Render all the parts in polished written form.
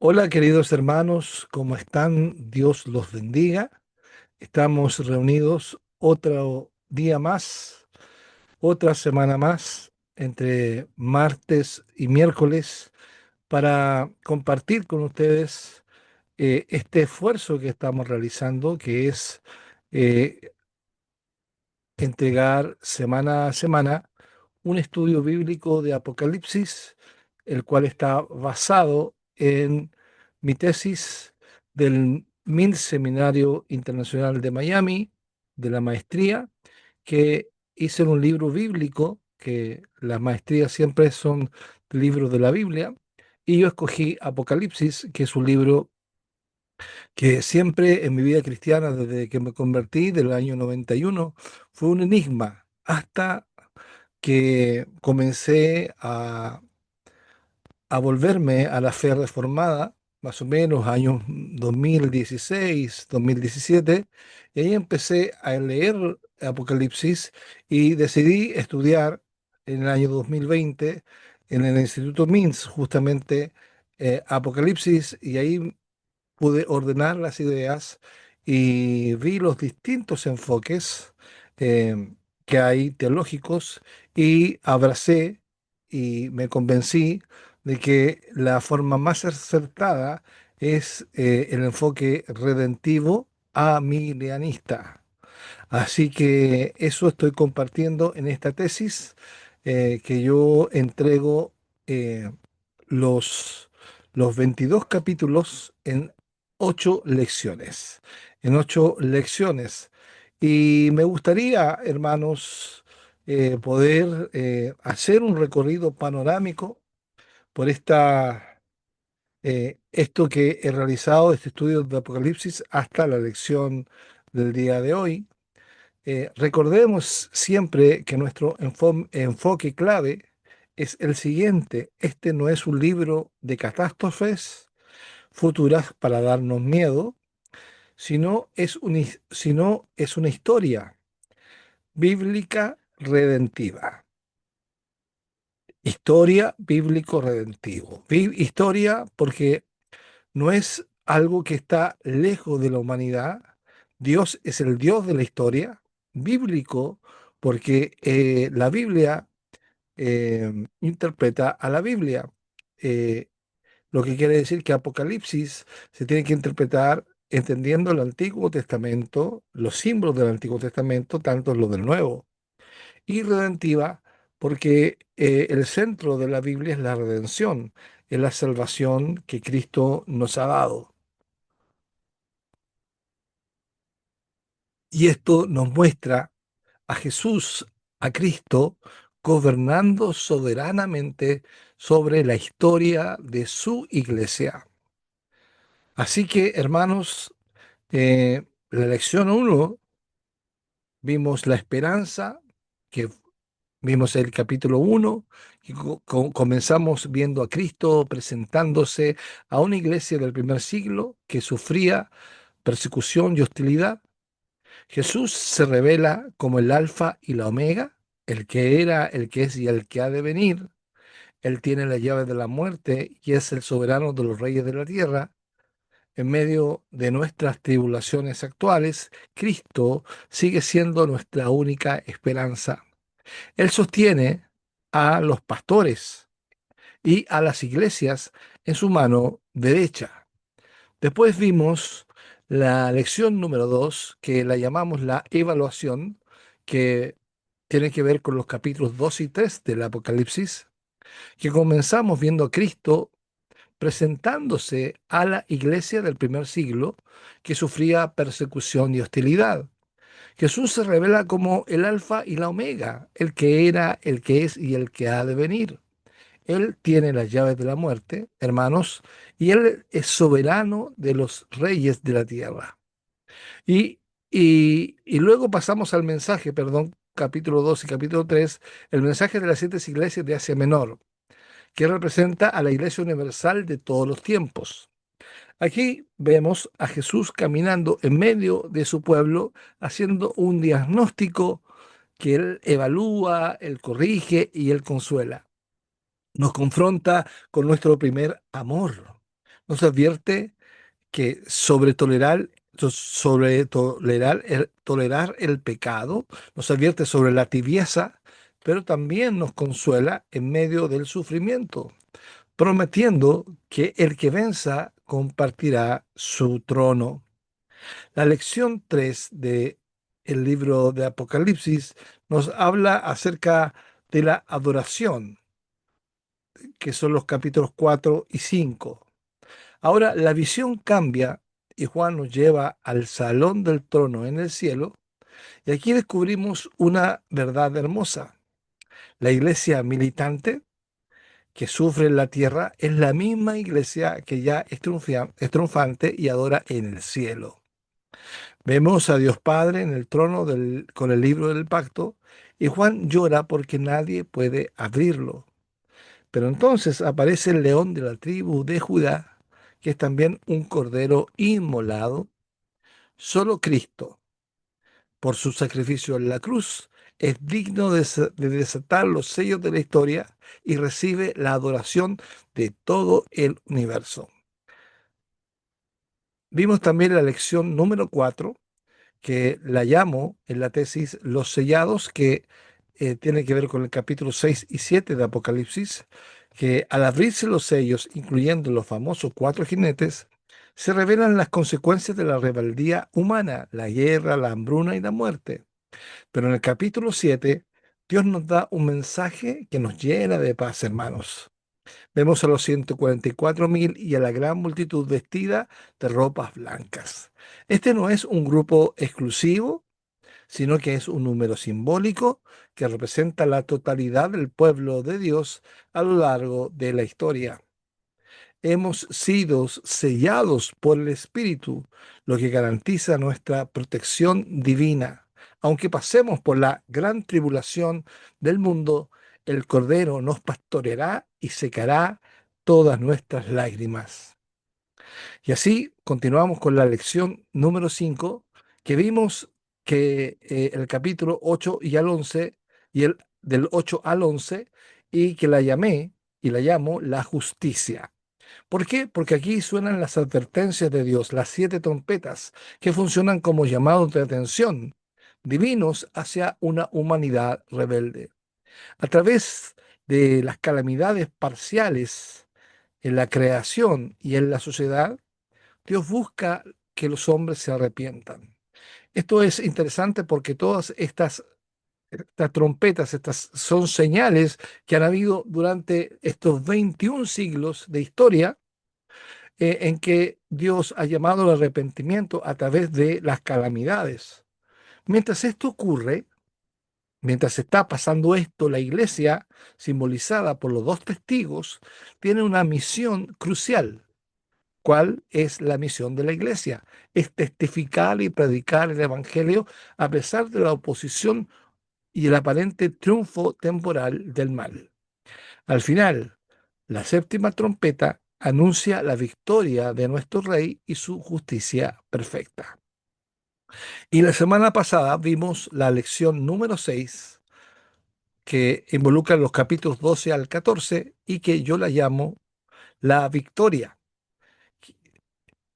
Hola queridos hermanos, ¿cómo están? Dios los bendiga. Estamos reunidos otro día más, otra semana más, entre martes y miércoles, para compartir con ustedes este esfuerzo que estamos realizando, que es eh, entregar semana a semana un estudio bíblico de Apocalipsis, el cual está basado en mi tesis del MIN Seminario Internacional de Miami, de la maestría, que hice en un libro bíblico, que las maestrías siempre son libros de la Biblia, y yo escogí Apocalipsis, que es un libro que siempre en mi vida cristiana, desde que me convertí del año 91, fue un enigma, hasta que comencé a volverme a la fe reformada, más o menos años 2016, 2017, y ahí empecé a leer Apocalipsis y decidí estudiar en el año 2020 en el Instituto MINS, justamente Apocalipsis, y ahí pude ordenar las ideas y vi los distintos enfoques que hay teológicos y abracé y me convencí de que la forma más acertada es el enfoque redentivo amilianista. Así que eso estoy compartiendo en esta tesis que yo entrego eh, los, los 22 capítulos en 8 lecciones. En 8 lecciones. Y me gustaría, hermanos, poder hacer un recorrido panorámico por esto que he realizado, este estudio de Apocalipsis, hasta la lección del día de hoy. Recordemos siempre que nuestro enfoque clave es el siguiente. Este no es un libro de catástrofes futuras para darnos miedo, sino es una historia bíblica redentiva. Historia bíblico redentivo. Historia porque no es algo que está lejos de la humanidad. Dios es el Dios de la historia. Bíblico porque la Biblia interpreta a la Biblia. Eh, lo que quiere decir que Apocalipsis se tiene que interpretar entendiendo el Antiguo Testamento, los símbolos del Antiguo Testamento, tanto los del Nuevo. Y redentiva porque el centro de la Biblia es la redención, es la salvación que Cristo nos ha dado. Y esto nos muestra a Jesús, a Cristo, gobernando soberanamente sobre la historia de su iglesia. Así que, hermanos, la lección uno vimos la esperanza, que vimos el capítulo uno, y comenzamos viendo a Cristo presentándose a una iglesia del primer siglo que sufría persecución y hostilidad. Jesús se revela como el alfa y la omega, el que era, el que es y el que ha de venir. Él tiene la llave de la muerte y es el soberano de los reyes de la tierra. En medio de nuestras tribulaciones actuales, Cristo sigue siendo nuestra única esperanza. Él sostiene a los pastores y a las iglesias en su mano derecha. Después vimos la lección número 2, que la llamamos la evaluación, que tiene que ver con los capítulos 2 y 3 del Apocalipsis, que comenzamos viendo a Cristo presentándose a la iglesia del primer siglo que sufría persecución y hostilidad. Jesús se revela como el alfa y la omega, el que era, el que es y el que ha de venir. Él tiene las llaves de la muerte, hermanos, y Él es soberano de los reyes de la tierra. Y, y luego pasamos al mensaje, perdón, capítulo 2 y capítulo 3, el mensaje de las 7 iglesias de Asia Menor, que representa a la iglesia universal de todos los tiempos. Aquí vemos a Jesús caminando en medio de su pueblo, haciendo un diagnóstico que Él evalúa, Él corrige y Él consuela. Nos confronta con nuestro primer amor. Nos advierte que tolerar el pecado, nos advierte sobre la tibieza, pero también nos consuela en medio del sufrimiento, prometiendo que el que venza compartirá su trono. La lección 3 de el libro de Apocalipsis nos habla acerca de la adoración, que son los capítulos 4 y 5. Ahora la visión cambia y Juan nos lleva al salón del trono en el cielo y aquí descubrimos una verdad hermosa. La iglesia militante que sufre en la tierra es la misma iglesia que ya es triunfante y adora en el cielo. Vemos a Dios Padre en el trono con el libro del pacto y Juan llora porque nadie puede abrirlo. Pero entonces aparece el león de la tribu de Judá, que es también un cordero inmolado. Solo Cristo, por su sacrificio en la cruz, es digno de desatar los sellos de la historia y recibe la adoración de todo el universo. Vimos también la lección número 4 que la llamo en la tesis Los Sellados, que tiene que ver con el capítulo 6 y 7 de Apocalipsis, que al abrirse los sellos, incluyendo los famosos cuatro jinetes, se revelan las consecuencias de la rebeldía humana, la guerra, la hambruna y la muerte. Pero en el capítulo 7, Dios nos da un mensaje que nos llena de paz, hermanos. Vemos a los 144.000 y a la gran multitud vestida de ropas blancas. Este no es un grupo exclusivo, sino que es un número simbólico que representa la totalidad del pueblo de Dios a lo largo de la historia. Hemos sido sellados por el Espíritu, lo que garantiza nuestra protección divina. Aunque pasemos por la gran tribulación del mundo, el Cordero nos pastoreará y secará todas nuestras lágrimas. Y así continuamos con la lección número 5, que vimos que el capítulo 8 y al 11, y el del 8 al 11, y que la llamé y la llamo la justicia. ¿Por qué? Porque aquí suenan las advertencias de Dios, las siete trompetas, que funcionan como llamados de atención divinos hacia una humanidad rebelde. A través de las calamidades parciales en la creación y en la sociedad, Dios busca que los hombres se arrepientan. Esto es interesante porque todas estas trompetas, estas son señales que han habido durante estos 21 siglos de historia en que Dios ha llamado al arrepentimiento a través de las calamidades. Mientras esto ocurre, mientras está pasando esto, la iglesia, simbolizada por los dos testigos, tiene una misión crucial. ¿Cuál es la misión de la iglesia? Es testificar y predicar el Evangelio a pesar de la oposición y el aparente triunfo temporal del mal. Al final, la séptima trompeta anuncia la victoria de nuestro Rey y su justicia perfecta. Y la semana pasada vimos la lección número 6 que involucra los capítulos 12 al 14 y que yo la llamo la victoria.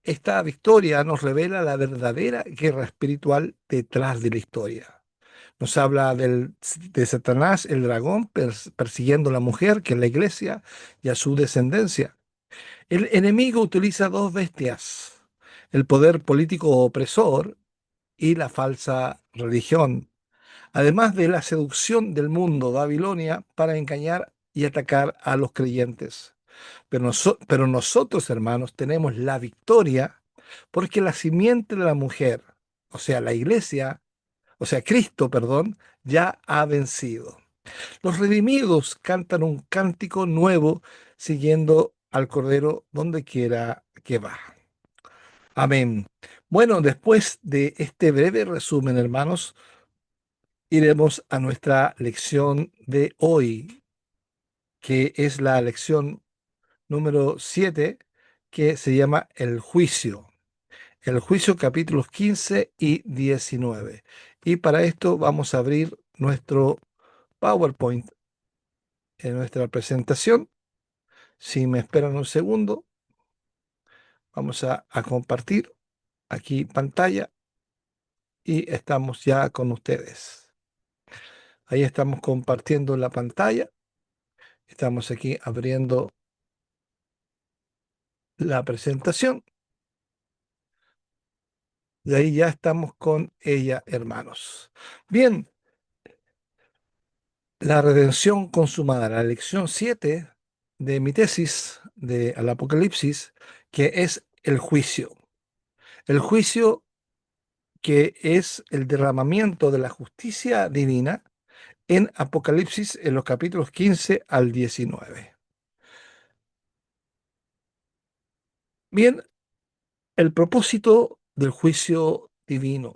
Esta victoria nos revela la verdadera guerra espiritual detrás de la historia. Nos habla de Satanás, el dragón, persiguiendo a la mujer, que es la iglesia, y a su descendencia. El enemigo utiliza dos bestias, el poder político opresor y la falsa religión, además de la seducción del mundo Babilonia para engañar y atacar a los creyentes. Pero nosotros, hermanos, tenemos la victoria porque la simiente de la mujer, o sea, la iglesia, o sea, Cristo, perdón, ya ha vencido. Los redimidos cantan un cántico nuevo siguiendo al Cordero donde quiera que va. Amén. Bueno, después de este breve resumen, hermanos, iremos a nuestra lección de hoy, que es la lección número 7, que se llama El juicio. El juicio, capítulos 15 y 19. Y para esto vamos a abrir nuestro PowerPoint en nuestra presentación. Si me esperan un segundo, Vamos a compartir aquí pantalla y estamos ya con ustedes. Ahí estamos compartiendo la pantalla. Estamos aquí abriendo la presentación. Y ahí ya estamos con ella, hermanos. Bien, la redención consumada, la lección 7 de mi tesis de al Apocalipsis, que es el juicio. El juicio que es el derramamiento de la justicia divina en Apocalipsis en los capítulos 15 al 19. Bien, el propósito del juicio divino.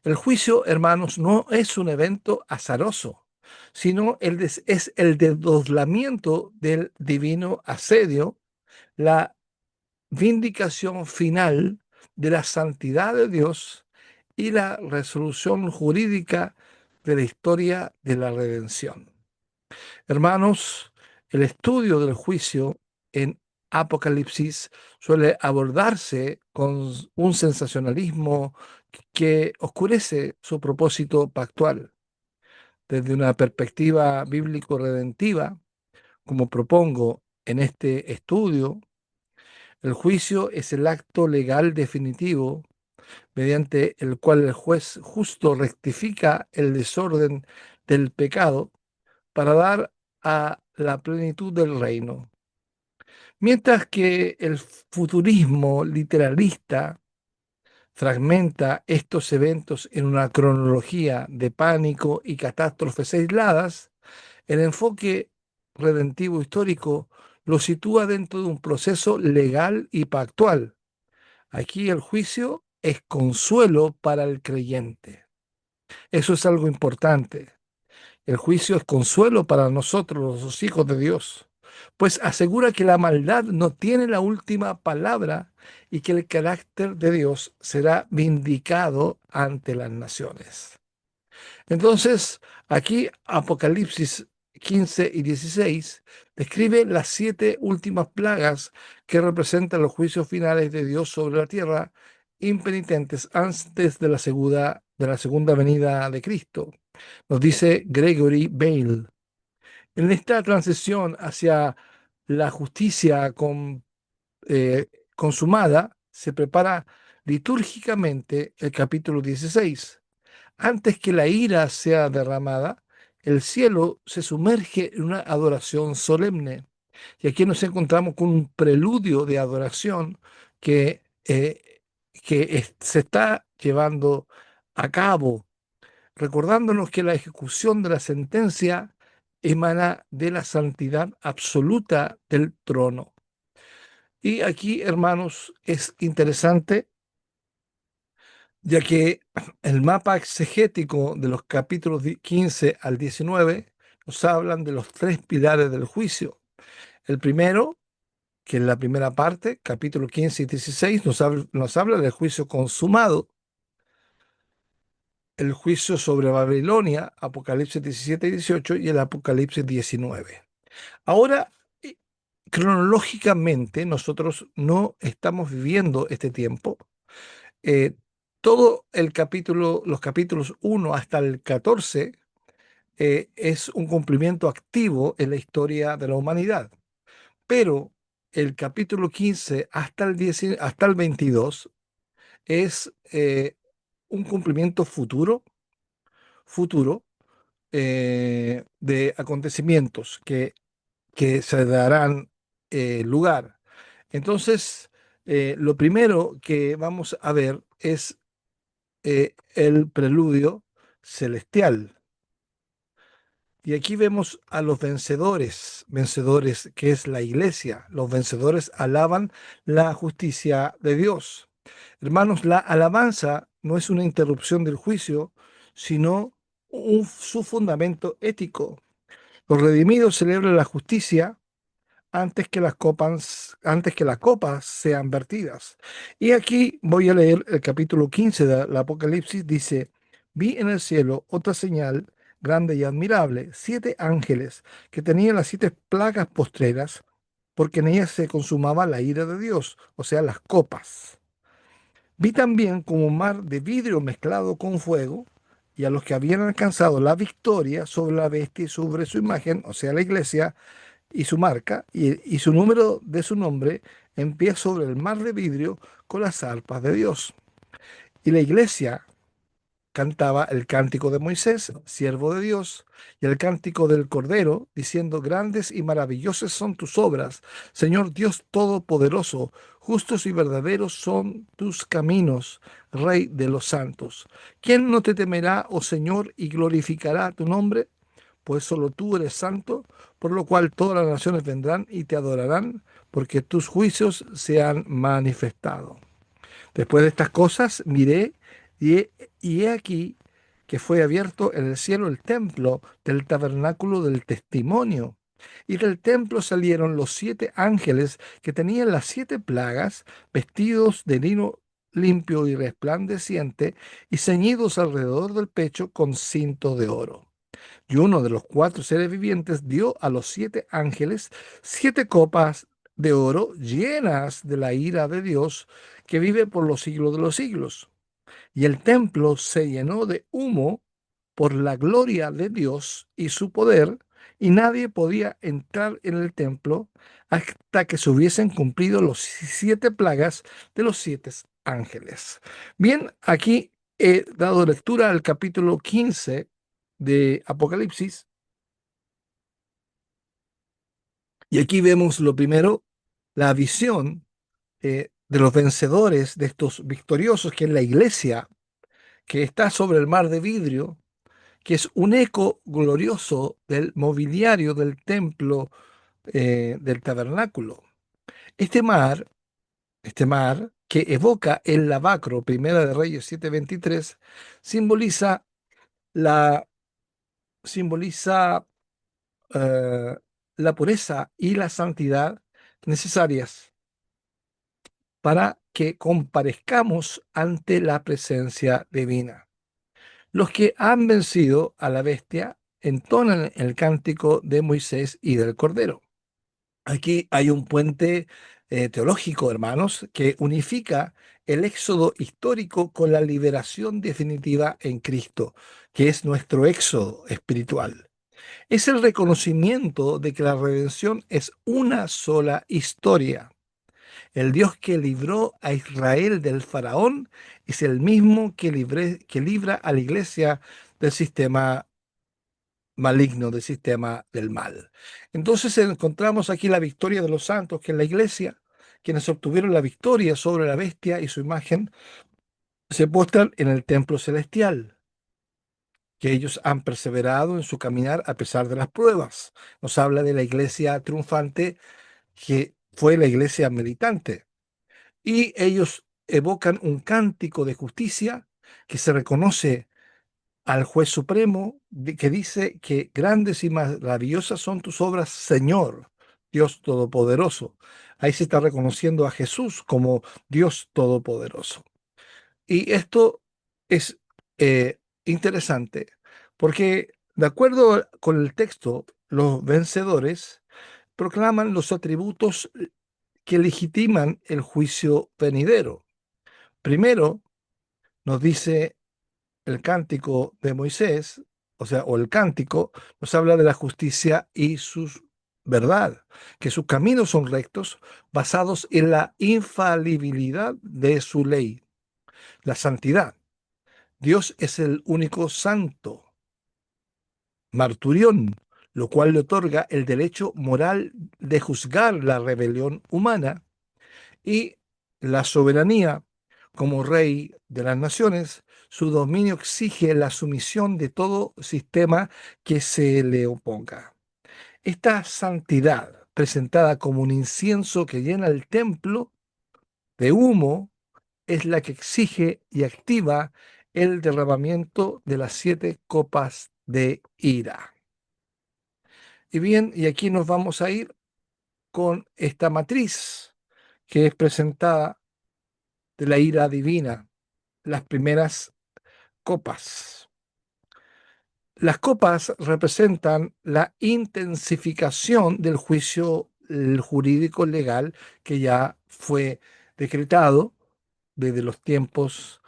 El juicio, hermanos, no es un evento azaroso, sino es el desdoblamiento del divino asedio, la vindicación final de la santidad de Dios y la resolución jurídica de la historia de la redención. Hermanos, el estudio del juicio en Apocalipsis suele abordarse con un sensacionalismo que oscurece su propósito pactual. Desde una perspectiva bíblico-redentiva, como propongo en este estudio, el juicio es el acto legal definitivo mediante el cual el juez justo rectifica el desorden del pecado para dar a la plenitud del reino. Mientras que el futurismo literalista fragmenta estos eventos en una cronología de pánico y catástrofes aisladas, el enfoque redentivo histórico lo sitúa dentro de un proceso legal y pactual. Aquí el juicio es consuelo para el creyente. Eso es algo importante. El juicio es consuelo para nosotros, los hijos de Dios, pues asegura que la maldad no tiene la última palabra y que el carácter de Dios será vindicado ante las naciones. Entonces, aquí Apocalipsis 15 y 16 describe las 7 últimas plagas que representan los juicios finales de Dios sobre la tierra, impenitentes antes de la segunda venida de Cristo. Nos dice Gregory Bale. En esta transición hacia la justicia consumada, se prepara litúrgicamente el capítulo 16. Antes que la ira sea derramada, el cielo se sumerge en una adoración solemne. Y aquí nos encontramos con un preludio de adoración que se está llevando a cabo, recordándonos que la ejecución de la sentencia emana de la santidad absoluta del trono. Y aquí, hermanos, es interesante, ya que el mapa exegético de los capítulos 15 al 19 nos hablan de los 3 pilares del juicio. El primero, que es la primera parte, capítulo 15 y 16, nos habla del juicio consumado, el juicio sobre Babilonia, Apocalipsis 17 y 18, y el Apocalipsis 19. Ahora, cronológicamente, nosotros no estamos viviendo este tiempo. Eh, Todo el capítulo, los capítulos 1 hasta el 14, es un cumplimiento activo en la historia de la humanidad. Pero el capítulo 15 hasta el 10 hasta el 22 es un cumplimiento futuro de acontecimientos que se darán lugar. Entonces, lo primero que vamos a ver es el preludio celestial. Y aquí vemos a los vencedores, vencedores que es la iglesia. Los vencedores alaban la justicia de Dios. Hermanos, la alabanza no es una interrupción del juicio, sino su fundamento ético. Los redimidos celebran la justicia antes que las copas sean vertidas. Y aquí voy a leer el capítulo 15 del Apocalipsis. Dice, vi en el cielo otra señal grande y admirable, 7 ángeles que tenían las 7 plagas postreras porque en ellas se consumaba la ira de Dios, o sea, las copas. Vi también como un mar de vidrio mezclado con fuego, y a los que habían alcanzado la victoria sobre la bestia y sobre su imagen, o sea, la iglesia, y su marca, y su número de su nombre, en pie sobre el mar de vidrio con las arpas de Dios. Y la iglesia cantaba el cántico de Moisés, siervo de Dios, y el cántico del Cordero, diciendo, grandes y maravillosas son tus obras, Señor Dios Todopoderoso, justos y verdaderos son tus caminos, Rey de los santos. ¿Quién no te temerá, oh Señor, y glorificará tu nombre? Pues solo tú eres santo, por lo cual todas las naciones vendrán y te adorarán, porque tus juicios se han manifestado. Después de estas cosas miré y he aquí que fue abierto en el cielo el templo del tabernáculo del testimonio. Y del templo salieron los 7 ángeles que tenían las 7 plagas, vestidos de lino limpio y resplandeciente, y ceñidos alrededor del pecho con cinto de oro. Y uno de los 4 seres vivientes dio a los 7 ángeles 7 copas de oro llenas de la ira de Dios que vive por los siglos de los siglos. Y el templo se llenó de humo por la gloria de Dios y su poder, y nadie podía entrar en el templo hasta que se hubiesen cumplido los 7 plagas de los 7 ángeles. Bien, aquí he dado lectura al capítulo 15 de Apocalipsis, y aquí vemos lo primero, la visión de los vencedores, de estos victoriosos, que es la iglesia, que está sobre el mar de vidrio, que es un eco glorioso del mobiliario del templo, del tabernáculo. Este mar, este mar que evoca el lavacro, Primera de Reyes 7:23, simboliza la, simboliza eh, la pureza y la santidad necesarias para que comparezcamos ante la presencia divina. Los que han vencido a la bestia entonan el cántico de Moisés y del Cordero. Aquí hay un puente teológico, hermanos, que unifica el éxodo histórico con la liberación definitiva en Cristo, que es nuestro éxodo espiritual. Es el reconocimiento de que la redención es una sola historia. El Dios que libró a Israel del faraón es el mismo que libra a la iglesia del sistema maligno, del sistema del mal. Entonces encontramos aquí la victoria de los santos, que en la iglesia, quienes obtuvieron la victoria sobre la bestia y su imagen, se postran en el templo celestial, que ellos han perseverado en su caminar a pesar de las pruebas. Nos habla de la iglesia triunfante, que fue la iglesia militante. Y ellos evocan un cántico de justicia que se reconoce al juez supremo, que dice que grandes y maravillosas son tus obras, Señor, Dios Todopoderoso. Ahí se está reconociendo a Jesús como Dios Todopoderoso. Y esto es interesante porque, de acuerdo con el texto, los vencedores proclaman los atributos que legitiman el juicio venidero. Primero, nos dice el cántico de Moisés, o sea, o el cántico, nos habla de la justicia y su verdad, que sus caminos son rectos, basados en la infalibilidad de su ley, la santidad. Dios es el único santo, marturión, lo cual le otorga el derecho moral de juzgar la rebelión humana, y la soberanía como rey de las naciones. Su dominio exige la sumisión de todo sistema que se le oponga. Esta santidad, presentada como un incienso que llena el templo de humo, es la que exige y activa el derramamiento de las 7 copas de ira. Y bien, y aquí nos vamos a ir con esta matriz que es presentada de la ira divina, las primeras copas. Las copas representan la intensificación del juicio el jurídico legal que ya fue decretado desde los tiempos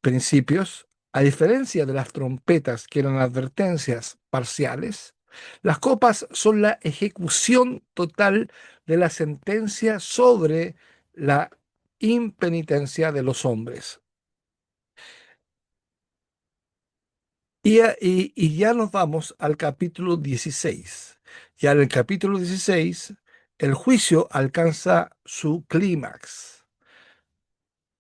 principios. A diferencia de las trompetas, que eran advertencias parciales, las copas son la ejecución total de la sentencia sobre la impenitencia de los hombres. Y ya nos vamos al capítulo 16. Ya en el capítulo 16, el juicio alcanza su clímax.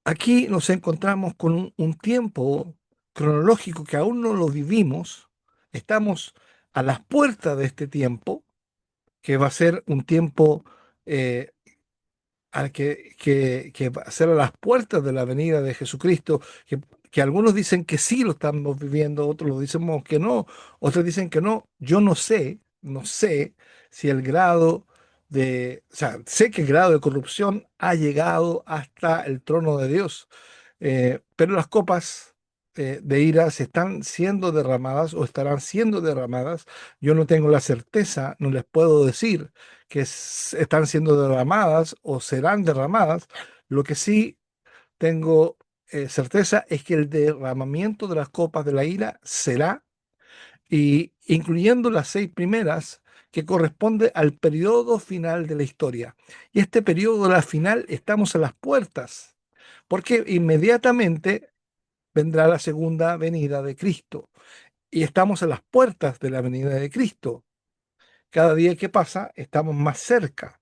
Aquí nos encontramos con un tiempo cronológico que aún no lo vivimos. Estamos a las puertas de este tiempo, que va a ser un tiempo eh, que va a ser a las puertas de la venida de Jesucristo, que algunos dicen que sí lo estamos viviendo, otros lo dicen que no, otros dicen que no. Yo no sé si el grado o sea, sé que el grado de corrupción ha llegado hasta el trono de Dios, pero las copas de ira se están siendo derramadas o estarán siendo derramadas. Yo no tengo la certeza, no les puedo decir que están siendo derramadas o serán derramadas. Lo que sí tengo certeza es que el derramamiento de las copas de la ira será, y incluyendo las 6 primeras, que corresponde al periodo final de la historia. Y este periodo de la final estamos a las puertas, porque inmediatamente vendrá la segunda venida de Cristo. Y estamos a las puertas de la venida de Cristo. Cada día que pasa, estamos más cerca.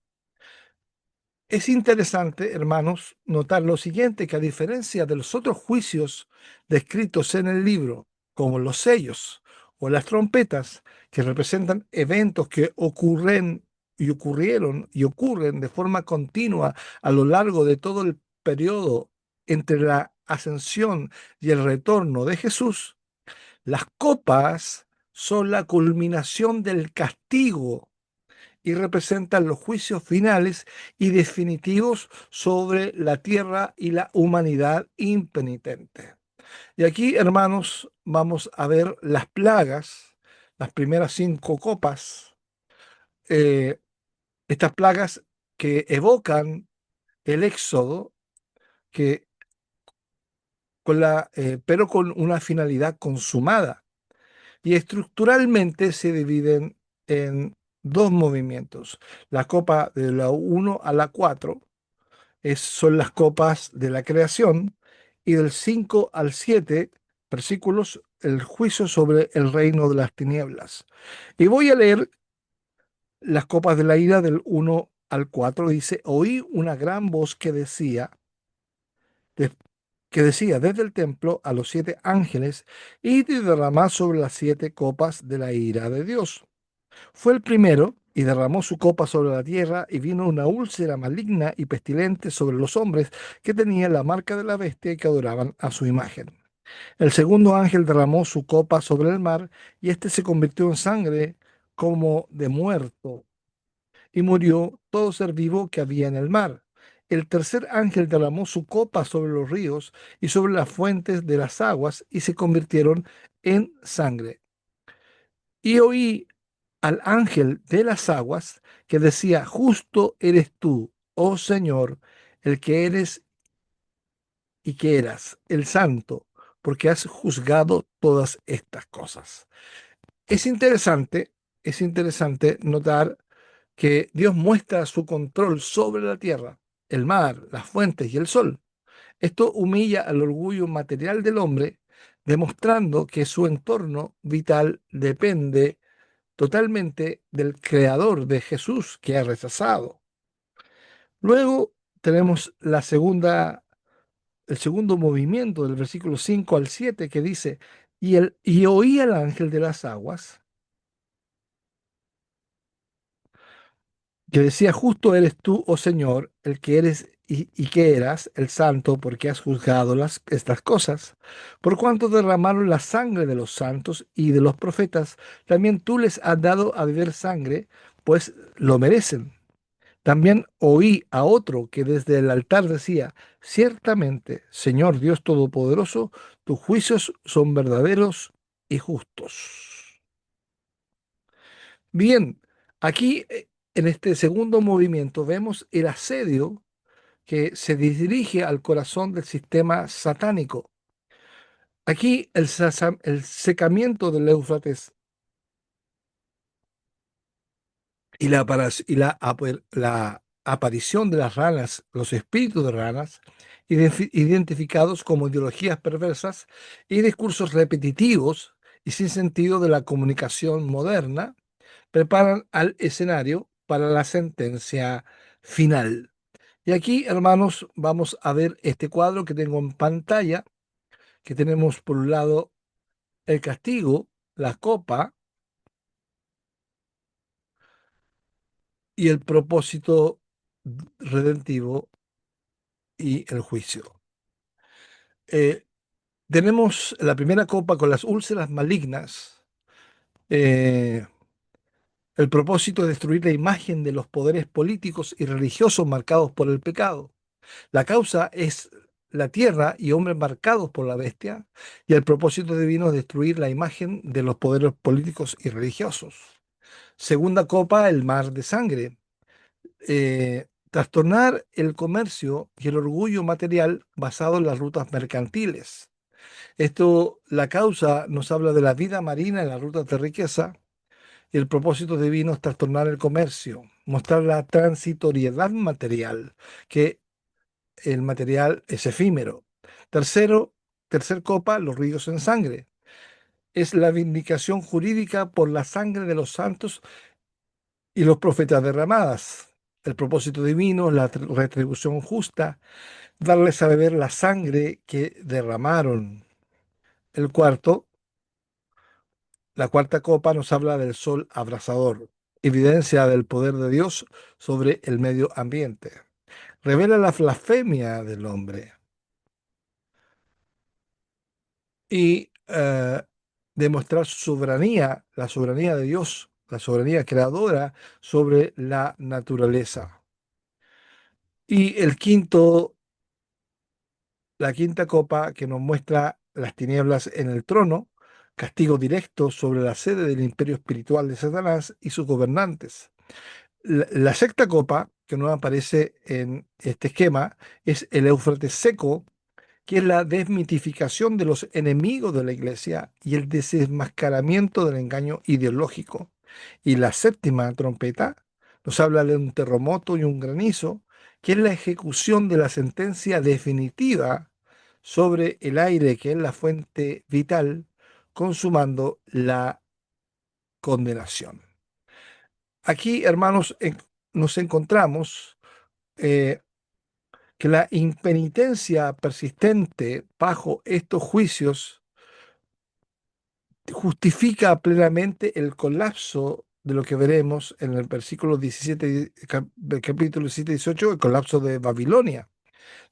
Es interesante, hermanos, notar lo siguiente, que a diferencia de los otros juicios descritos en el libro, como los sellos o las trompetas, que representan eventos que ocurren y ocurrieron y ocurren de forma continua a lo largo de todo el periodo entre la ascensión y el retorno de Jesús, las copas son la culminación del castigo y representan los juicios finales y definitivos sobre la tierra y la humanidad impenitente. Y aquí, hermanos, vamos a ver las plagas, las primeras 5 copas, eh, estas plagas que evocan el éxodo, que pero con una finalidad consumada. Y estructuralmente se dividen en 2 movimientos. La copa de la 1 a la 4 son las copas de la creación, y del 5 al 7 versículos, el juicio sobre el reino de las tinieblas. Y voy a leer las copas de la ira del 1 al 4. Dice: oí una gran voz de- que decía desde el templo a los 7 ángeles: y derramad sobre las 7 copas de la ira de Dios. Fue el primero, y derramó su copa sobre la tierra, y vino una úlcera maligna y pestilente sobre los hombres que tenían la marca de la bestia y que adoraban a su imagen. El segundo ángel derramó su copa sobre el mar, y éste se convirtió en sangre como de muerto, y murió todo ser vivo que había en el mar. El tercer ángel derramó su copa sobre los ríos y sobre las fuentes de las aguas, y se convirtieron en sangre. Y oí al ángel de las aguas que decía: justo eres tú, oh Señor, el que eres y que eras, el santo, porque has juzgado todas estas cosas. Es interesante, es interesante notar que Dios muestra su control sobre la tierra, el mar, las fuentes y el sol. Esto humilla al orgullo material del hombre, demostrando que su entorno vital depende totalmente del creador de Jesús, que ha rechazado. Luego tenemos el segundo movimiento del versículo 5 al 7, que dice: y oí al ángel de las aguas que decía: justo eres tú, oh Señor, el que eres y que eras, el santo, porque has juzgado estas cosas. Por cuanto derramaron la sangre de los santos y de los profetas, también tú les has dado a beber sangre, pues lo merecen. También oí a otro que desde el altar decía: ciertamente, Señor Dios Todopoderoso, tus juicios son verdaderos y justos. Bien, aquí En este segundo movimiento vemos el asedio que se dirige al corazón del sistema satánico. Aquí el secamiento del Éufrates y la aparición de las ranas, los espíritus de ranas, identificados como ideologías perversas y discursos repetitivos y sin sentido de la comunicación moderna, preparan al escenario para la sentencia final. Y aquí, hermanos, vamos a ver este cuadro que tengo en pantalla, que tenemos por un lado el castigo, la copa y el propósito redentivo y el juicio. Eh, Tenemos la primera copa con las úlceras malignas. Eh, el propósito es destruir la imagen de los poderes políticos y religiosos marcados por el pecado. La causa es la tierra y hombres marcados por la bestia, y el propósito divino es destruir la imagen de los poderes políticos y religiosos. Segunda copa, el mar de sangre. Trastornar el comercio y el orgullo material basado en las rutas mercantiles. Esto, la causa nos habla de la vida marina en las rutas de riqueza, y el propósito divino es trastornar el comercio, mostrar la transitoriedad material, que el material es efímero. Tercero, tercer copa, los ríos en sangre. Es la vindicación jurídica por la sangre de los santos y los profetas derramadas. El propósito divino es la retribución justa, darles a beber la sangre que derramaron. El cuarto, la cuarta copa nos habla del sol abrasador, evidencia del poder de Dios sobre el medio ambiente. Revela la blasfemia del hombre y demostrar su soberanía, la soberanía de Dios, la soberanía creadora sobre la naturaleza. Y la quinta copa que nos muestra las tinieblas en el trono, castigo directo sobre la sede del imperio espiritual de Satanás y sus gobernantes. La sexta copa, que no aparece en este esquema, es el Éufrates seco, que es la desmitificación de los enemigos de la iglesia y el desenmascaramiento del engaño ideológico. Y la séptima trompeta nos habla de un terremoto y un granizo, que es la ejecución de la sentencia definitiva sobre el aire, que es la fuente vital, consumando la condenación. Aquí, hermanos, nos encontramos eh, que la impenitencia persistente bajo estos juicios justifica plenamente el colapso de lo que veremos en el versículo 17, del capítulo 17 y 18, el colapso de Babilonia,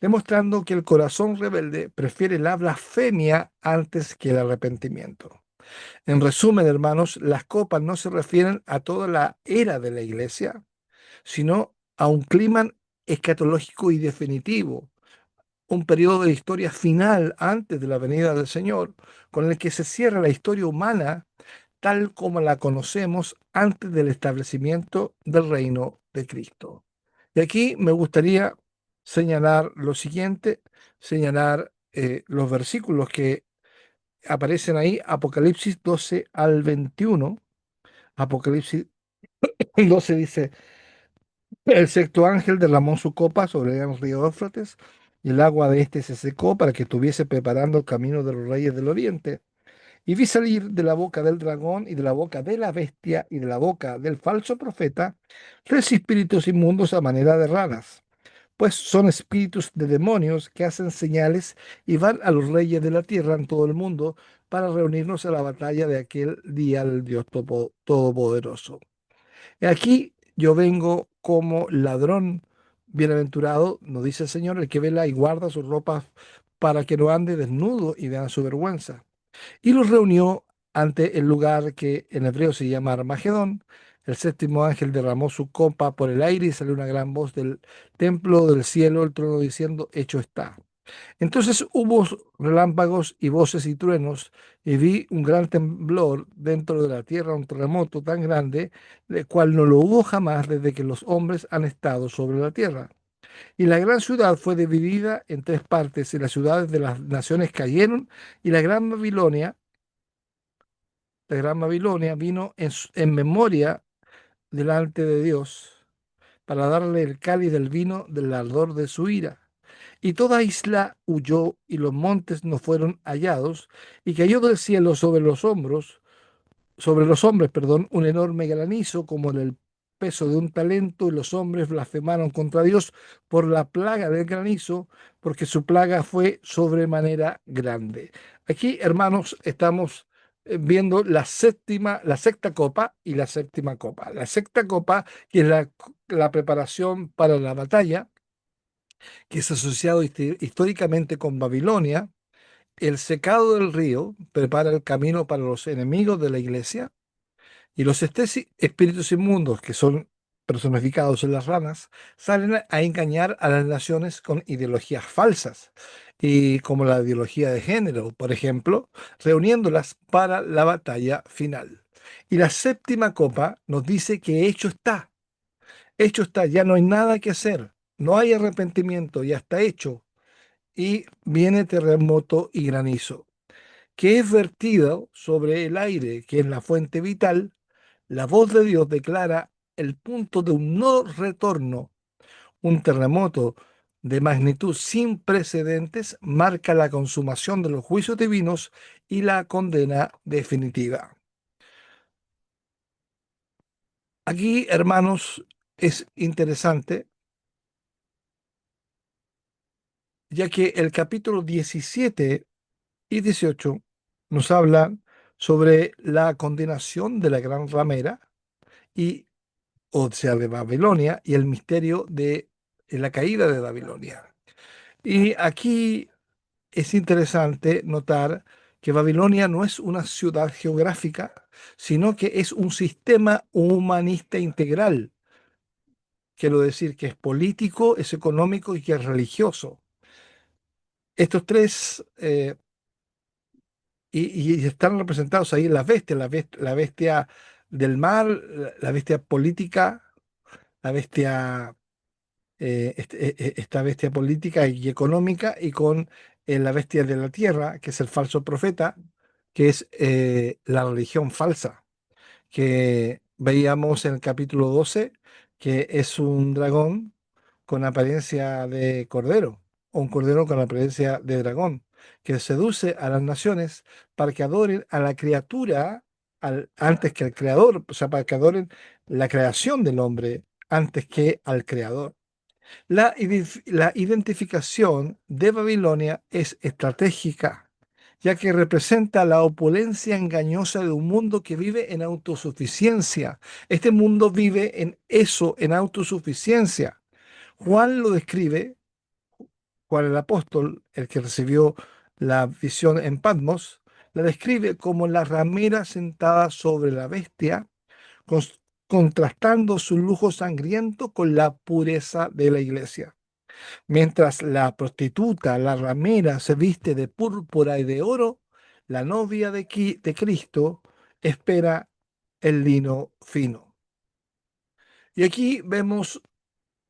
demostrando que el corazón rebelde prefiere la blasfemia antes que el arrepentimiento. En resumen, hermanos, las copas no se refieren a toda la era de la iglesia, sino a un clima escatológico y definitivo, un periodo de historia final antes de la venida del Señor, con el que se cierra la historia humana tal como la conocemos antes del establecimiento del reino de Cristo. Y aquí me gustaría señalar lo siguiente, señalar los versículos que aparecen ahí, Apocalipsis 12 al 21. Apocalipsis 12 dice: el sexto ángel derramó su copa sobre el gran río Éufrates, y el agua de éste se secó para que estuviese preparando el camino de los reyes del oriente. Y vi salir de la boca del dragón y de la boca de la bestia y de la boca del falso profeta tres espíritus inmundos a manera de ranas, pues son espíritus de demonios que hacen señales y van a los reyes de la tierra en todo el mundo para reunirnos a la batalla de aquel día del Dios Todopoderoso. Aquí yo vengo como ladrón bienaventurado, nos dice el Señor, el que vela y guarda sus ropas para que no ande desnudo y vea su vergüenza. Y los reunió ante el lugar que en hebreo se llama Armagedón. El séptimo ángel derramó su copa por el aire y salió una gran voz del templo del cielo, el trono, diciendo: hecho está. Entonces hubo relámpagos y voces y truenos, y vi un gran temblor dentro de la tierra, un terremoto tan grande, el cual no lo hubo jamás desde que los hombres han estado sobre la tierra. Y la gran ciudad fue dividida en tres partes, y las ciudades de las naciones cayeron, y la gran Babilonia vino en memoria delante de Dios para darle el cáliz del vino del ardor de su ira. Y toda isla huyó y los montes no fueron hallados, y cayó del cielo sobre los hombres, perdón, un enorme granizo como en el peso de un talento, y los hombres blasfemaron contra Dios por la plaga del granizo, porque su plaga fue sobremanera grande. Aquí, hermanos, estamos viendo la sexta copa y la séptima copa. La sexta copa, que es la preparación para la batalla, que es asociado históricamente con Babilonia. El secado del río prepara el camino para los enemigos de la iglesia, y los espíritus inmundos, que son personificados en las ranas, salen a engañar a las naciones con ideologías falsas, y como la ideología de género, por ejemplo, reuniéndolas para la batalla final. Y la séptima copa nos dice que hecho está, ya no hay nada que hacer, no hay arrepentimiento, ya está hecho, y viene terremoto y granizo, que es vertido sobre el aire, que es la fuente vital. La voz de Dios declara el punto de un no retorno. Un terremoto de magnitud sin precedentes marca la consumación de los juicios divinos y la condena definitiva. Aquí, hermanos, es interesante, ya que el capítulo 17 y 18 nos hablan sobre la condenación de la gran ramera, y o sea, de Babilonia, y el misterio de la caída de Babilonia. Y aquí es interesante notar que Babilonia no es una ciudad geográfica, sino que es un sistema humanista integral. Quiero decir que es político, es económico y que es religioso. Estos tres, y están representados ahí en las bestias, la bestia del mar, la bestia política, la bestia esta bestia política y económica, y con la bestia de la tierra, que es el falso profeta, que es la religión falsa, que veíamos en el capítulo 12, que es un dragón con apariencia de cordero, o un cordero con apariencia de dragón, que seduce a las naciones para que adoren a la criatura antes que al creador, o sea, para que adoren la creación del hombre antes que al creador. La identificación de Babilonia es estratégica, ya que representa la opulencia engañosa de un mundo que vive en autosuficiencia. Este mundo vive en eso, en autosuficiencia. Juan lo describe, Juan el apóstol, el que recibió la visión en Patmos, la describe como la ramera sentada sobre la bestia, cons- contrastando su lujo sangriento con la pureza de la iglesia. Mientras la prostituta, la ramera, se viste de púrpura y de oro, la novia de Cristo espera el lino fino. Y aquí vemos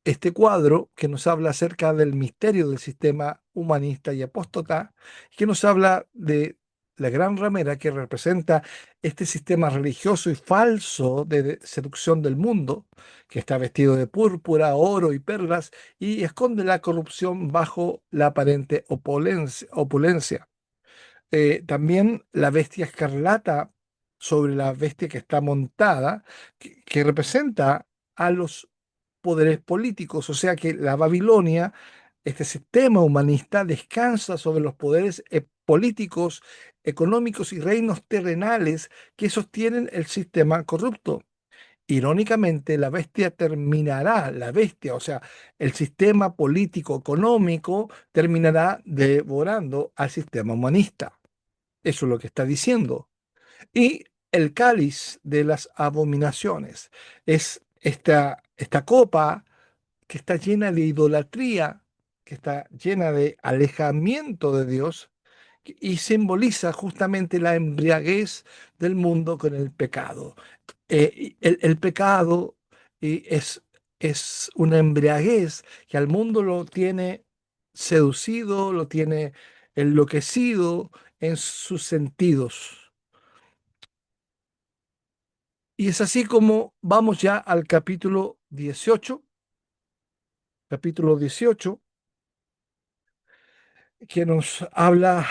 este cuadro que nos habla acerca del misterio del sistema humanista y apóstata, que nos habla de la gran ramera que representa este sistema religioso y falso de seducción del mundo, que está vestido de púrpura, oro y perlas, y esconde la corrupción bajo la aparente opulencia. También la bestia escarlata sobre la bestia que está montada, que representa a los poderes políticos, o sea que la Babilonia, este sistema humanista, descansa sobre los poderes políticos, económicos y reinos terrenales que sostienen el sistema corrupto. Irónicamente, la bestia, o sea, el sistema político económico terminará devorando al sistema humanista. Eso es lo que está diciendo. Y el cáliz de las abominaciones es esta copa que está llena de idolatría, que está llena de alejamiento de Dios y simboliza justamente la embriaguez del mundo con el pecado. El pecado es una embriaguez que al mundo lo tiene seducido, lo tiene enloquecido en sus sentidos. Y es así como vamos ya al capítulo 18, que nos habla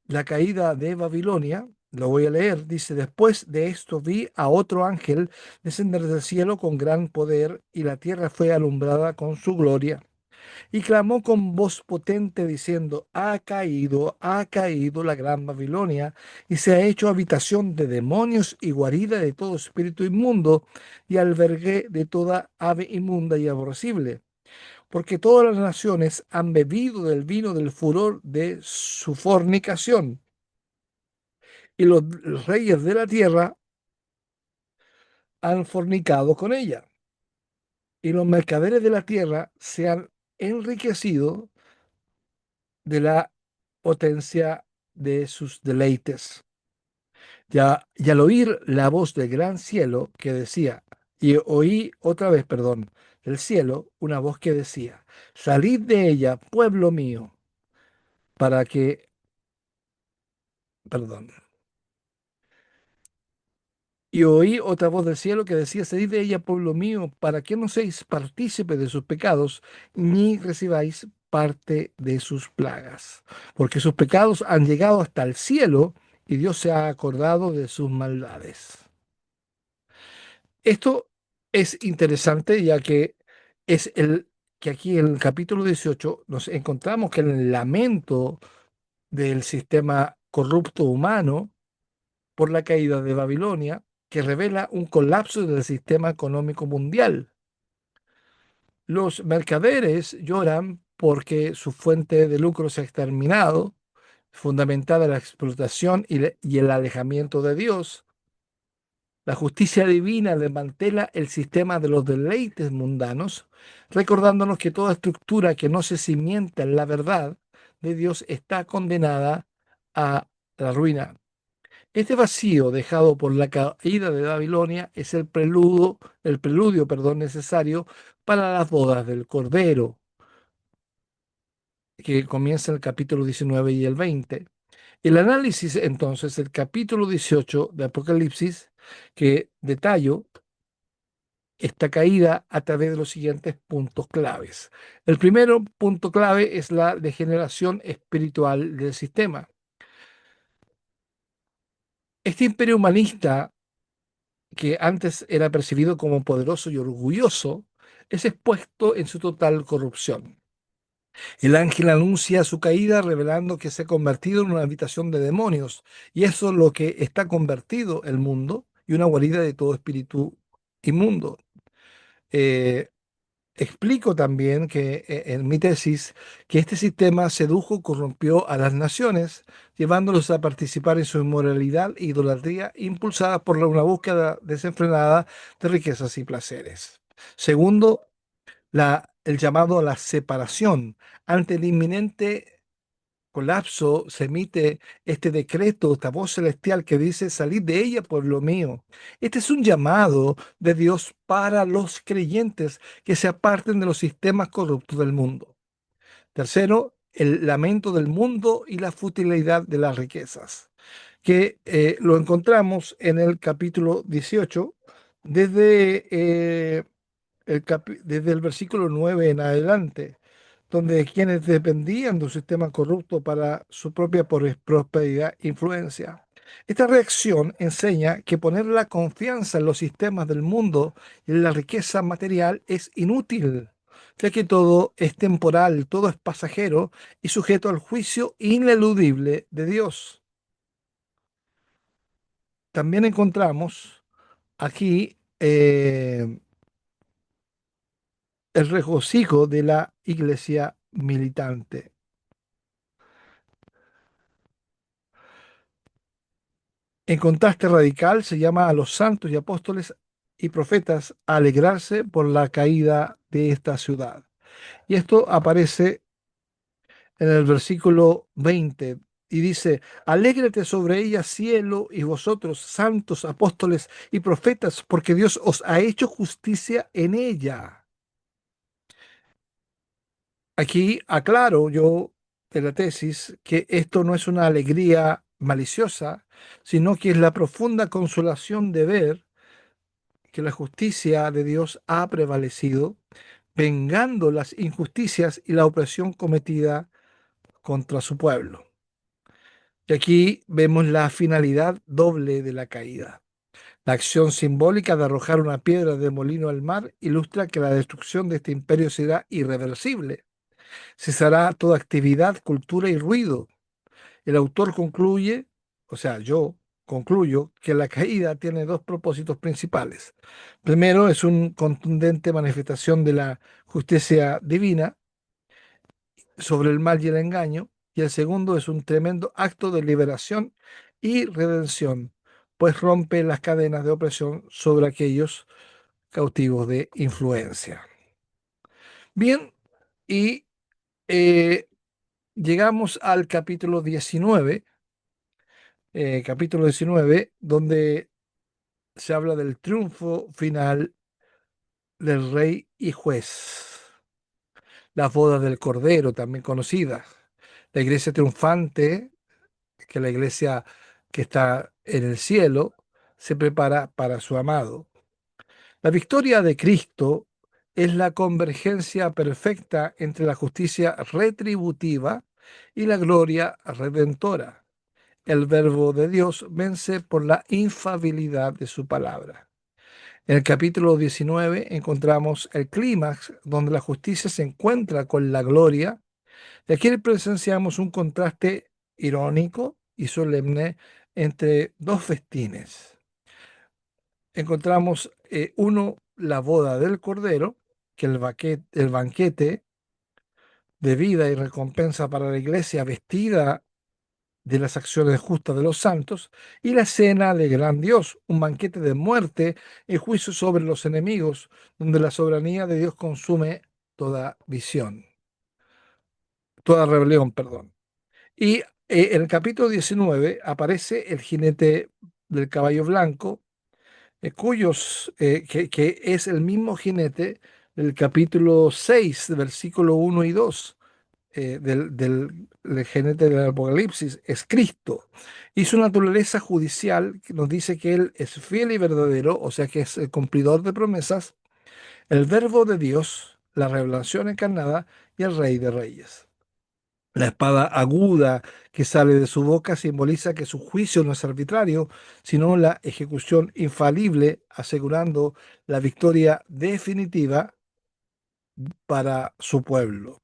la caída de Babilonia. Lo voy a leer. Dice, después de esto vi a otro ángel descender del cielo con gran poder, y la tierra fue alumbrada con su gloria. Y clamó con voz potente diciendo, ha caído la gran Babilonia, y se ha hecho habitación de demonios y guarida de todo espíritu inmundo, y albergue de toda ave inmunda y aborrecible. Porque todas las naciones han bebido del vino del furor de su fornicación, y los reyes de la tierra han fornicado con ella, y los mercaderes de la tierra se han enriquecido de la potencia de sus deleites. Ya, y al oír la voz del gran cielo que decía, y oí otra vez, perdón, del cielo, una voz que decía, salid de ella, pueblo mío, para que, perdón, y oí otra voz del cielo que decía, salid de ella, pueblo mío, para que no seáis partícipe de sus pecados, ni recibáis parte de sus plagas, porque sus pecados han llegado hasta el cielo, y Dios se ha acordado de sus maldades. Esto es interesante, ya que es el que aquí en el capítulo 18 nos encontramos que el lamento del sistema corrupto humano por la caída de Babilonia, que revela un colapso del sistema económico mundial. Los mercaderes lloran porque su fuente de lucro se ha exterminado, fundamentada en la explotación y el alejamiento de Dios. La justicia divina desmantela el sistema de los deleites mundanos, recordándonos que toda estructura que no se cimienta en la verdad de Dios está condenada a la ruina. Este vacío dejado por la caída de Babilonia es el preludio, perdón, necesario para las bodas del Cordero, que comienza en el capítulo 19 y el 20. El análisis entonces del capítulo 18 de Apocalipsis, que detallo esta caída a través de los siguientes puntos claves. El primero punto clave es la degeneración espiritual del sistema. Este imperio humanista, que antes era percibido como poderoso y orgulloso, es expuesto en su total corrupción. El ángel anuncia su caída revelando que se ha convertido en una habitación de demonios, y eso es lo que está convertido el mundo, y una guarida de todo espíritu inmundo. Eh, Explico también que en mi tesis que este sistema sedujo, corrompió a las naciones, llevándolos a participar en su inmoralidad e idolatría, impulsada por una búsqueda desenfrenada de riquezas y placeres. Segundo, el llamado a la separación. Ante el inminente colapso se emite este decreto, esta voz celestial que dice, salid de ella, pueblo mío. Este es un llamado de Dios para los creyentes que se aparten de los sistemas corruptos del mundo. Tercero, el lamento del mundo y la futilidad de las riquezas, que lo encontramos en el capítulo 18, desde desde el versículo 9 en adelante, donde quienes dependían de un sistema corrupto para su propia prosperidad e influencia. Esta reacción enseña que poner la confianza en los sistemas del mundo y en la riqueza material es inútil, ya que todo es temporal, todo es pasajero y sujeto al juicio ineludible de Dios. También encontramos aquí el regocijo de la iglesia militante. En contraste radical, se llama a los santos y apóstoles y profetas a alegrarse por la caída de esta ciudad. Y esto aparece en el versículo 20 y dice, alégrate sobre ella cielo y vosotros, santos, apóstoles y profetas, porque Dios os ha hecho justicia en ella. Aquí aclaro yo en la tesis que esto no es una alegría maliciosa, sino que es la profunda consolación de ver que la justicia de Dios ha prevalecido, vengando las injusticias y la opresión cometida contra su pueblo. Y aquí vemos la finalidad doble de la caída. La acción simbólica de arrojar una piedra de molino al mar ilustra que la destrucción de este imperio será irreversible. Cesará toda actividad, cultura y ruido. El autor concluye, o sea, yo concluyo que la caída tiene dos propósitos principales. Primero, es una contundente manifestación de la justicia divina sobre el mal y el engaño, y el segundo es un tremendo acto de liberación y redención, pues rompe las cadenas de opresión sobre aquellos cautivos de influencia. Bien, y eh, llegamos al capítulo 19, donde se habla del triunfo final del rey y juez, la boda del Cordero, también conocida, la iglesia triunfante, que la iglesia que está en el cielo se prepara para su amado. La victoria de Cristo es la convergencia perfecta entre la justicia retributiva y la gloria redentora. El verbo de Dios vence por la infabilidad de su palabra. En el capítulo 19 encontramos el clímax donde la justicia se encuentra con la gloria. Y aquí presenciamos un contraste irónico y solemne entre dos festines. Encontramos uno, la boda del Cordero, que el banquete de vida y recompensa para la iglesia vestida de las acciones justas de los santos, y la cena del gran Dios, un banquete de muerte y juicio sobre los enemigos, donde la soberanía de Dios consume toda visión, toda rebelión, perdón. Y en el capítulo 19 aparece el jinete del caballo blanco, que es el mismo jinete del capítulo 6, versículo 1 y 2 del jinete del Apocalipsis, es Cristo. Y su naturaleza judicial que nos dice que Él es fiel y verdadero, o sea que es el cumplidor de promesas, el verbo de Dios, la revelación encarnada y el Rey de Reyes. La espada aguda que sale de su boca simboliza que su juicio no es arbitrario, sino la ejecución infalible, asegurando la victoria definitiva para su pueblo.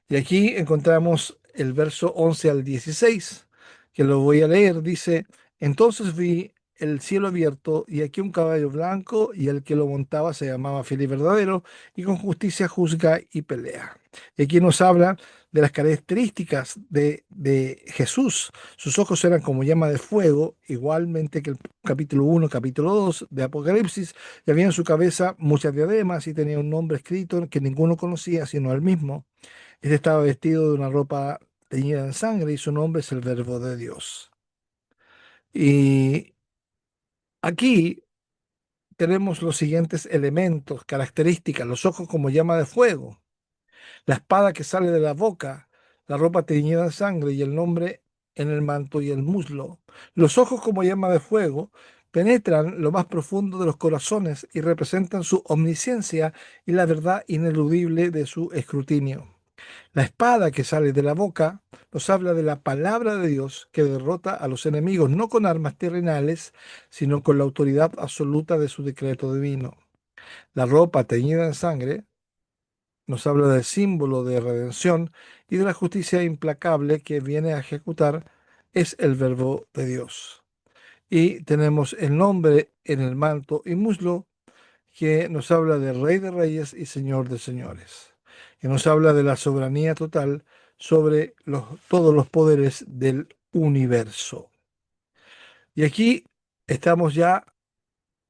Y aquí encontramos el verso 11 al 16, que lo voy a leer. Dice, entonces vi el cielo abierto y aquí un caballo blanco y el que lo montaba se llamaba Fiel y Verdadero y con justicia juzga y pelea. Y aquí nos habla de las características de Jesús. Sus ojos eran como llama de fuego, igualmente que el capítulo 1, capítulo 2 de Apocalipsis, y había en su cabeza muchas diademas y tenía un nombre escrito que ninguno conocía sino él mismo. Él estaba vestido de una ropa teñida en sangre y su nombre es el Verbo de Dios. Y aquí tenemos los siguientes elementos, características, los ojos como llama de fuego, la espada que sale de la boca, la ropa teñida en sangre y el nombre en el manto y el muslo. Los ojos como llama de fuego penetran lo más profundo de los corazones y representan su omnisciencia y la verdad ineludible de su escrutinio. La espada que sale de la boca nos habla de la palabra de Dios que derrota a los enemigos no con armas terrenales, sino con la autoridad absoluta de su decreto divino. La ropa teñida en sangre nos habla del símbolo de redención y de la justicia implacable que viene a ejecutar es el verbo de Dios. Y tenemos el nombre en el manto y muslo que nos habla de Rey de Reyes y Señor de Señores, que nos habla de la soberanía total sobre todos los poderes del universo. Y aquí estamos ya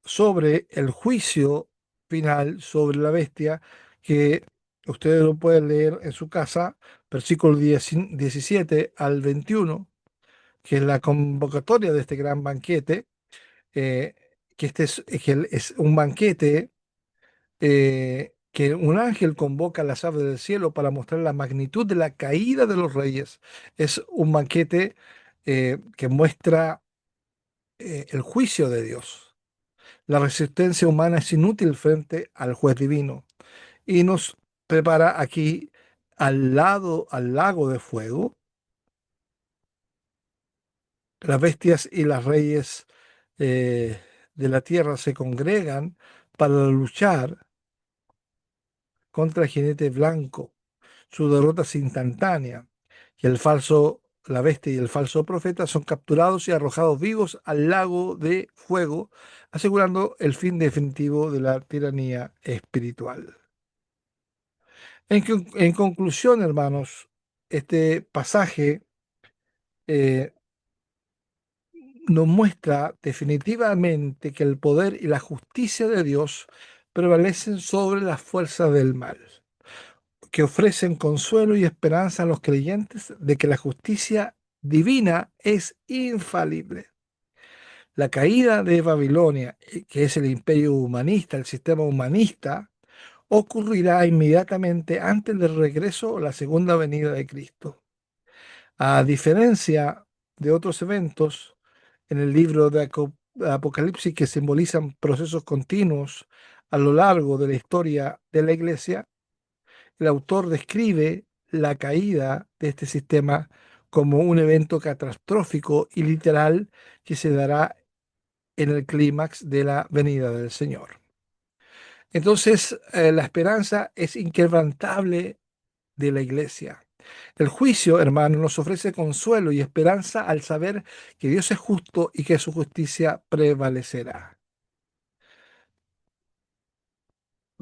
sobre el juicio final sobre la bestia que ustedes lo pueden leer en su casa, versículo 17 al 21, que es la convocatoria de este gran banquete, eh, que este es un banquete que un ángel convoca a las aves del cielo para mostrar la magnitud de la caída de los reyes. Es un banquete que muestra el juicio de Dios. La resistencia humana es inútil frente al juez divino y nos prepara aquí al lago de fuego. Las bestias y las reyes eh, de la tierra se congregan para luchar contra el jinete blanco. Su derrota es instantánea y la bestia y el falso profeta son capturados y arrojados vivos al lago de fuego, asegurando el fin definitivo de la tiranía espiritual. En conclusión, hermanos, este pasaje eh, nos muestra definitivamente que el poder y la justicia de Dios prevalecen sobre las fuerzas del mal, que ofrecen consuelo y esperanza a los creyentes de que la justicia divina es infalible. La caída de Babilonia, que es el imperio humanista, el sistema humanista, ocurrirá inmediatamente antes del regreso o la segunda venida de Cristo. A diferencia de otros eventos en el libro de Apocalipsis que simbolizan procesos continuos a lo largo de la historia de la Iglesia, el autor describe la caída de este sistema como un evento catastrófico y literal que se dará en el clímax de la venida del Señor. Entonces, la esperanza es inquebrantable de la iglesia. El juicio, hermano, nos ofrece consuelo y esperanza al saber que Dios es justo y que su justicia prevalecerá.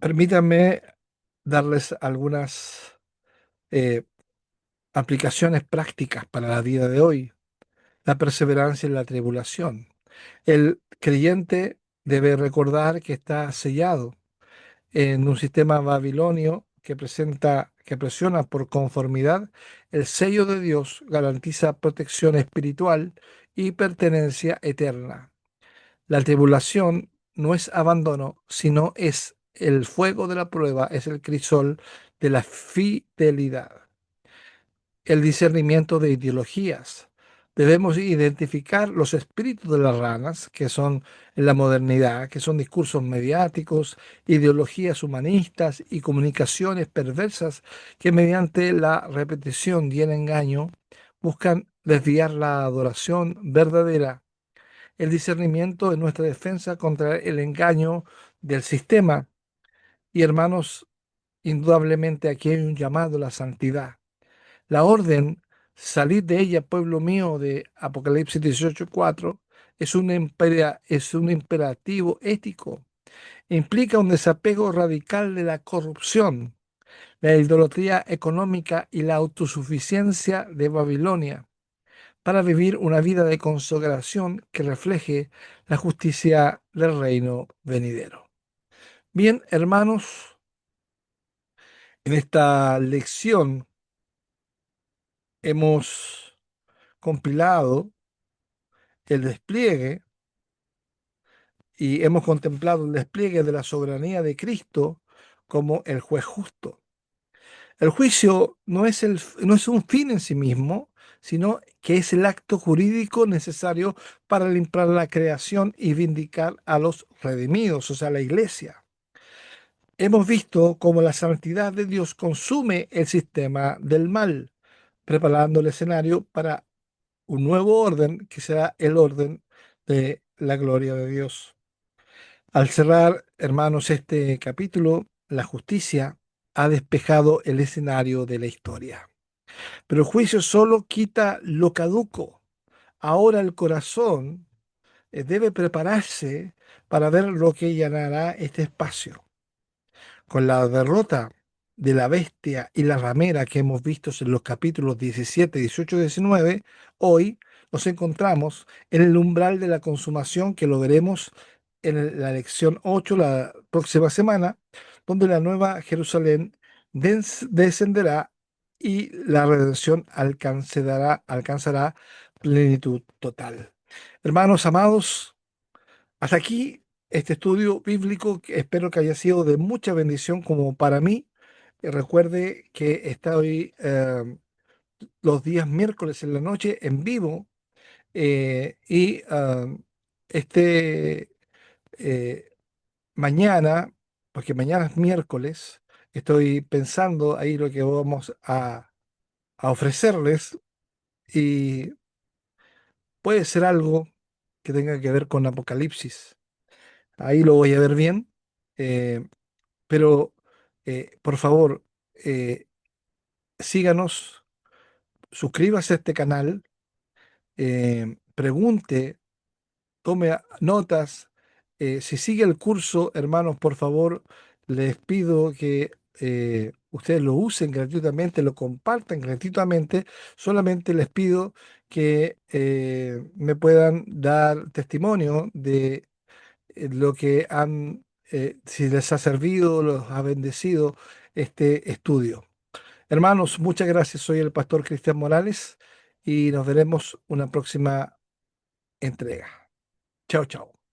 Permítanme darles algunas eh, aplicaciones prácticas para la vida de hoy. La perseverancia en la tribulación. El creyente debe recordar que está sellado en un sistema babilonio que presiona por conformidad. El sello de Dios garantiza protección espiritual y pertenencia eterna. La tribulación no es abandono, sino es el fuego de la prueba, es el crisol de la fidelidad. El discernimiento de ideologías. Debemos identificar los espíritus de las ranas, que son en la modernidad, que son discursos mediáticos, ideologías humanistas y comunicaciones perversas que mediante la repetición y el engaño buscan desviar la adoración verdadera. El discernimiento es nuestra defensa contra el engaño del sistema. Y hermanos, indudablemente aquí hay un llamado a la santidad. La orden, salid de ella, pueblo mío, de Apocalipsis 18:4, es un imperativo ético. Implica un desapego radical de la corrupción, la idolatría económica y la autosuficiencia de Babilonia, para vivir una vida de consagración que refleje la justicia del reino venidero. Bien, hermanos, en esta lección hemos compilado el despliegue y hemos contemplado el despliegue de la soberanía de Cristo como el juez justo. El juicio no es un fin en sí mismo, sino que es el acto jurídico necesario para limpiar la creación y vindicar a los redimidos, o sea, la iglesia. Hemos visto cómo la santidad de Dios consume el sistema del mal, preparando el escenario para un nuevo orden que será el orden de la gloria de Dios. Al cerrar, hermanos, este capítulo, la justicia ha despejado el escenario de la historia. Pero el juicio solo quita lo caduco. Ahora el corazón debe prepararse para ver lo que llenará este espacio. Con la derrota de la bestia y la ramera que hemos visto en los capítulos 17, 18 y 19, hoy nos encontramos en el umbral de la consumación que lo veremos en la lección 8 la próxima semana, donde la nueva Jerusalén descenderá y la redención alcanzará plenitud total. Hermanos amados, hasta aquí este estudio bíblico que espero que haya sido de mucha bendición como para mí. Recuerde que estoy los días miércoles en la noche en vivo y este eh, mañana, porque mañana es miércoles, estoy pensando ahí lo que vamos a ofrecerles y puede ser algo que tenga que ver con Apocalipsis. Ahí lo voy a ver bien, eh, pero por favor, eh, síganos, suscríbase a este canal, pregunte, tome notas. Si sigue el curso, hermanos, por favor, les pido que ustedes lo usen gratuitamente, lo compartan gratuitamente. Solamente les pido que me puedan dar testimonio de lo que si les ha servido, los ha bendecido este estudio. Hermanos, muchas gracias. Soy el pastor Cristian Morales y nos veremos una próxima entrega. Chao, chao.